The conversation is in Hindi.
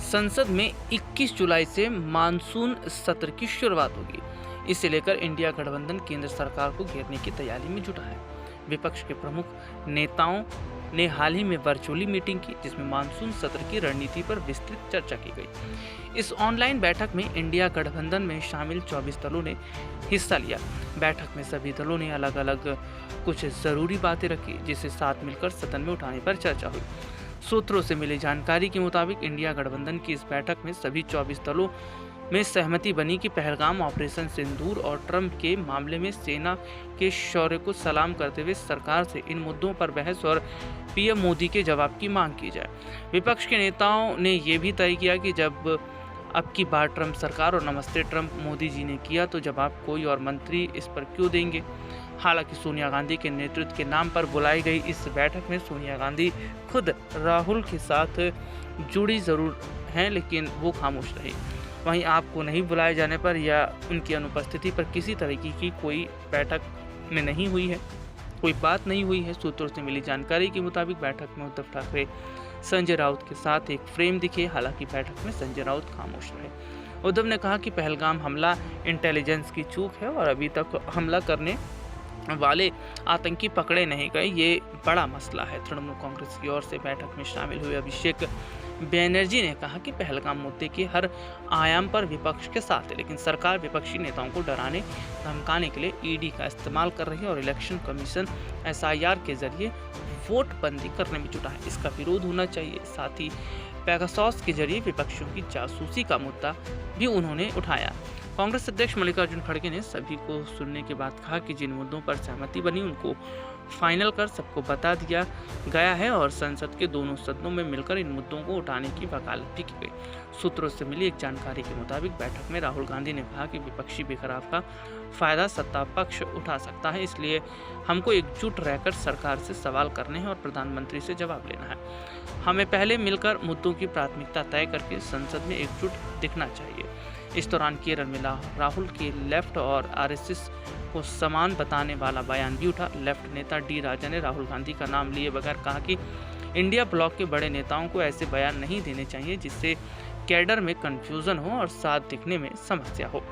संसद में 21 जुलाई से मानसून सत्र की शुरुआत होगी। इसे लेकर इंडिया गठबंधन केंद्र सरकार को घेरने की तैयारी में जुटा है। विपक्ष के प्रमुख नेताओं ने हाल ही में वर्चुअली मीटिंग की, जिसमें मानसून सत्र की रणनीति पर विस्तृत चर्चा की गई। इस ऑनलाइन बैठक में इंडिया गठबंधन में शामिल 24 दलों ने हिस्सा लिया। बैठक में सभी दलों ने अलग अलग कुछ जरूरी बातें रखी, जिसे साथ मिलकर सदन में उठाने पर चर्चा हुई। सूत्रों से मिली जानकारी के मुताबिक इंडिया गठबंधन की इस बैठक में सभी 24 दलों में सहमति बनी कि पहलगाम, ऑपरेशन सिंदूर और ट्रंप के मामले में सेना के शौर्य को सलाम करते हुए सरकार से इन मुद्दों पर बहस और पीएम मोदी के जवाब की मांग की जाए। विपक्ष के नेताओं ने यह भी तय किया कि जब अब की बार ट्रंप सरकार और नमस्ते ट्रंप मोदी जी ने किया, तो जवाब कोई और मंत्री इस पर क्यों देंगे। हालांकि सोनिया गांधी के नेतृत्व के नाम पर बुलाई गई इस बैठक में सोनिया गांधी खुद राहुल के साथ जुड़ी जरूर हैं, लेकिन वो खामोश रही। वहीं आपको नहीं बुलाए जाने पर या उनकी अनुपस्थिति पर किसी तरीके की कोई बैठक में नहीं हुई है, कोई बात नहीं हुई है। सूत्रों से मिली जानकारी के मुताबिक बैठक में उद्धव ठाकरे संजय राउत के साथ एक फ्रेम दिखे। हालांकि बैठक में संजय राउत खामोश रहे। उद्धव ने कहा कि पहलगाम हमला इंटेलिजेंस की चूक है और अभी तक हमला करने वाले आतंकी पकड़े नहीं गए, ये बड़ा मसला है। तृणमूल कांग्रेस की ओर से बैठक में शामिल हुए अभिषेक बैनर्जी ने कहा कि पहलगाम मुद्दे के हर आयाम पर विपक्ष के साथ है, लेकिन सरकार विपक्षी नेताओं को डराने धमकाने के लिए ईडी का इस्तेमाल कर रही है और इलेक्शन कमीशन एसआईआर के जरिए वोट बंदी करने में जुटा है। इसका विरोध होना चाहिए। साथ ही पेगासस के जरिए विपक्षियों की जासूसी का मुद्दा भी उन्होंने उठाया। कांग्रेस अध्यक्ष मल्लिकार्जुन खड़गे ने सभी को सुनने के बाद कहा कि जिन मुद्दों पर सहमति बनी उनको फाइनल कर सबको बता दिया गया है और संसद के दोनों सदनों में मिलकर इन मुद्दों को उठाने की वकालत भी की गई। सूत्रों से मिली एक जानकारी के मुताबिक बैठक में राहुल गांधी ने कहा कि विपक्षी बेखराव का फायदा सत्ता पक्ष उठा सकता है, इसलिए हमको एकजुट रहकर सरकार से सवाल करने हैं और प्रधानमंत्री से जवाब लेना है। हमें पहले मिलकर मुद्दों की प्राथमिकता तय करके संसद में एकजुट दिखना चाहिए। इस दौरान केरल में राहुल के लेफ्ट और आरएसएस को समान बताने वाला बयान भी उठा। लेफ्ट नेता डी राजा ने राहुल गांधी का नाम लिए बगैर कहा कि इंडिया ब्लॉक के बड़े नेताओं को ऐसे बयान नहीं देने चाहिए जिससे कैडर में कंफ्यूजन हो और साथ दिखने में समस्या हो।